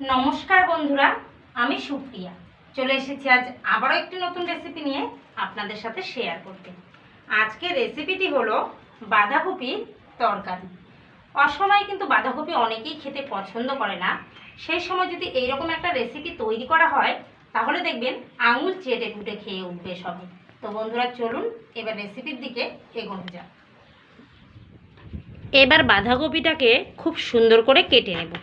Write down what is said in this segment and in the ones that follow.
নমস্কার বন্ধুরা, আমি সুপ্রিয়া চলে এসেছি আজ আবারও একটি নতুন রেসিপি নিয়ে আপনাদের সাথে শেয়ার করতে। আজকের রেসিপিটি হলো বাঁধাকপির তরকারি। অসময়ে কিন্তু বাঁধাকপি অনেকেই খেতে পছন্দ করে না, সেই সময় যদি এইরকম একটা রেসিপি তৈরি করা হয় তাহলে দেখবেন আঙুল চেটে পুটে খেয়ে উঠবে সবাই। তো বন্ধুরা চলুন এবার রেসিপির দিকে এগোনো যাক। এবার বাঁধাকপিটাকে খুব সুন্দর করে কেটে নেব।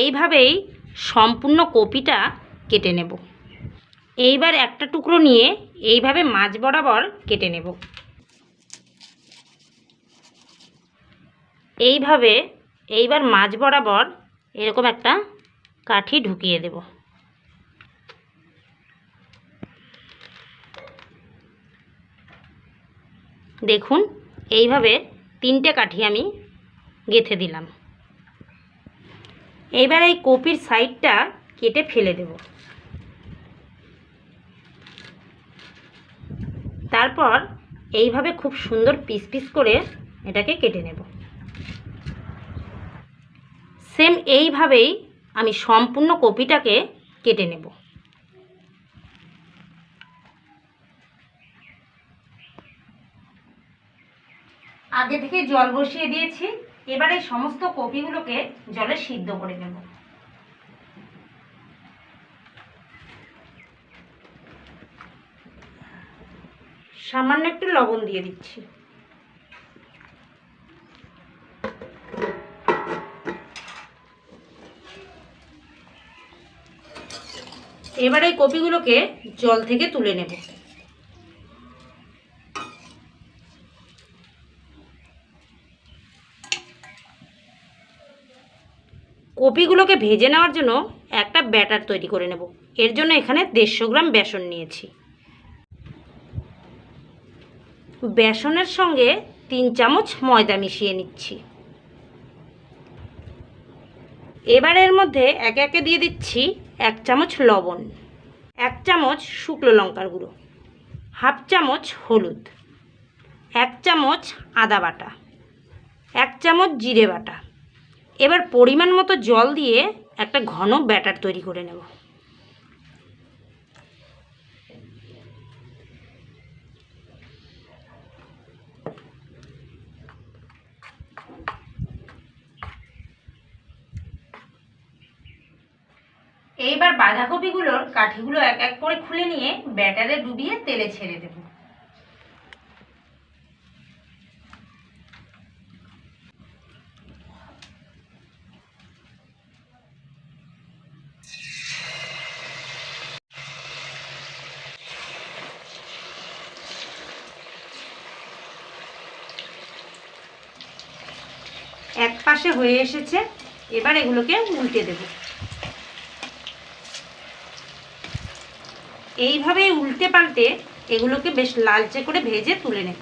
এইভাবেই সম্পূর্ণ কপিটা কেটে নেব। এইবার একটা টুকরো নিয়ে এইভাবে মাঝ বরাবর কেটে নেব। এইবার মাঝ বরাবর এরকম একটা কাঠি ঢুকিয়ে দেব। দেখুন এইভাবে 3টে কাঠি আমি গেঁথে দিলাম। এইবার এই কপির সাইডটা কেটে ফেলে দেব। তারপর এইভাবে খুব সুন্দর পিস পিস করে এটাকে কেটে নেব। সেম এইভাবেই আমি সম্পূর্ণ কপিটাকে কেটে নেব। আগে থেকে জল বসিয়ে দিয়েছি, এবার এই সমস্ত কপিগুলোকে জলে সিদ্ধ করে নেব। সামান্য একটু লবণ দিয়ে দিচ্ছি। এবার এই কপিগুলোকে জল থেকে তুলে নেব। কপিগুলোকে ভেজে নেওয়ার জন্য একটা ব্যাটার তৈরি করে নেব। এর জন্য এখানে 150 গ্রাম বেসন নিয়েছি। বেসনের সঙ্গে 3 চামচ ময়দা মিশিয়ে নিচ্ছি। এবার এর মধ্যে একে একে দিয়ে দিচ্ছি 1 চামচ লবণ, 1 চামচ শুকনো লঙ্কার গুঁড়ো, হাফ চামচ হলুদ, 1 চামচ আদা বাটা, 1 চামচ জিরে বাটা। এবার পরিমাণ মতো জল দিয়ে একটা ঘন ব্যাটার তৈরি করে নেব। এইবার বাঁধাকপিগুলোর কাঠিগুলো এক এক করে খুলে নিয়ে ব্যাটারে ডুবিয়ে তেলে ছেড়ে দেব। এক পাশে হয়ে এসেছে, এবার এগুলোকে উল্টে দেব। এইভাবেই উল্টে পাল্টে এগুলোকে বেশ লালচে করে ভেজে তুলে নেব।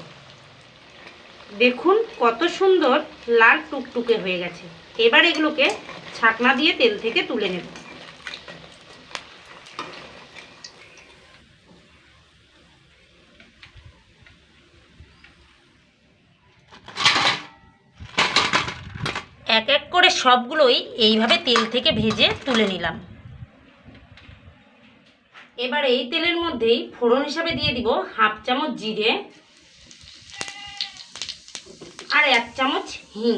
দেখুন কত সুন্দর লাল টুকটুকে হয়ে গেছে। এবার এগুলোকে ছাকনা দিয়ে তেল থেকে তুলে নেব। এক এক করে সবগুলোই এইভাবে তেল থেকে ভেজে তুলে নিলাম। এবার এই তেলের মধ্যেই ফোড়ন হিসাবে দিয়ে দিব হাফ চামচ জিরে আর 1 চামচ হিং।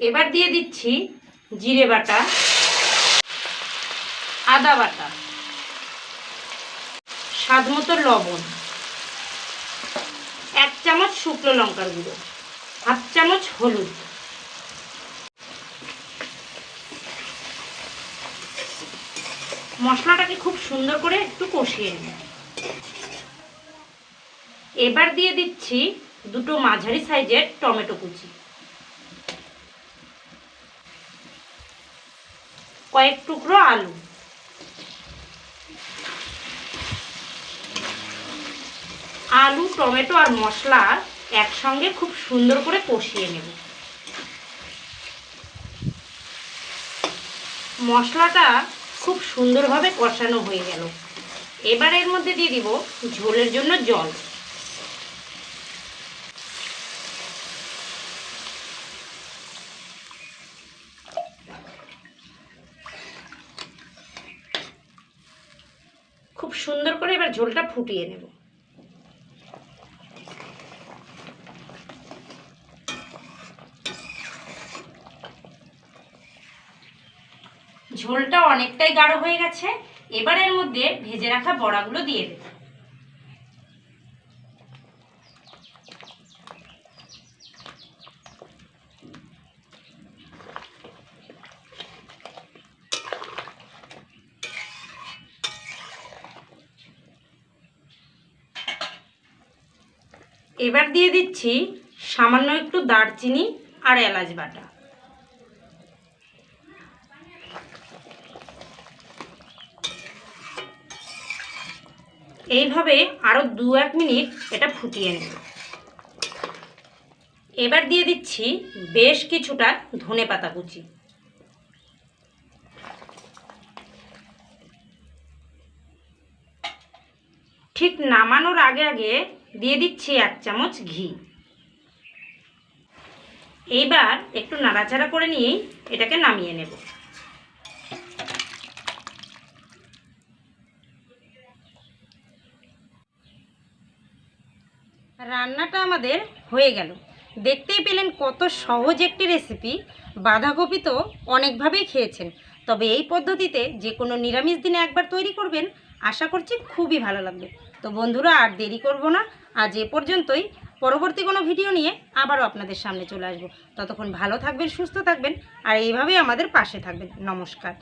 এবার দিয়ে দিচ্ছি জিরে বাটা, আদা বাটা, স্বাদ মতো লবণ, 1 চামচ শুকনো লঙ্কার গুঁড়ো, হাফ চামচ হলুদ। মশলাটাকে খুব সুন্দর করে একটু কষিয়ে নেব। এবার দিয়ে দিচ্ছি 2টো মাঝারি সাইজের টমেটো কুচি, কয়েক টুকরো আলু, আলু টমেটো আর মশলা একসঙ্গে খুব সুন্দর করে কষিয়ে নেব। মশলাটা খুব সুন্দরভাবে কষানো হয়ে গেল। এবার এর মধ্যে দিয়ে দিব ঝোলের জন্য জল। খুব সুন্দর করে এবার ঝোলটা ফুটিয়ে নেব। ঝোলটা অনেকটাই গাঢ় হয়ে গেছে। এবার এর মধ্যে ভেজে রাখা বড়াগুলো দিয়ে দেব। এবার দিয়ে দিচ্ছি সামান্য একটু দারচিনি আর এলাচ বাটা। এইভাবে আরও 2-1 মিনিট এটা ফুটিয়ে নেব। এবার দিয়ে দিচ্ছি বেশ কিছুটা ধনেপাতা কুচি। ঠিক নামানোর আগে আগে দিয়ে দিচ্ছি 1 চামচ ঘি। এইবার একটু নাড়াচাড়া করে নিয়েই এটাকে নামিয়ে নেব। রান্নাটা আমাদের হয়ে গেল। দেখতেই পেলেন কত সহজ একটি রেসিপি। বাঁধাকপি তো অনেকভাবেই খেয়েছেন, তবে এই পদ্ধতিতে যে কোনো নিরামিষ দিনে একবার তৈরি করবেন, আশা করছি খুবই ভালো লাগবে। তো বন্ধুরা, আর দেরি করব না, আজ এ পর্যন্তই। পরবর্তী কোনো ভিডিও নিয়ে আবারও আপনাদের সামনে চলে আসবো। ততক্ষণ ভালো থাকবেন, সুস্থ থাকবেন আর এইভাবেই আমাদের পাশে থাকবেন। নমস্কার।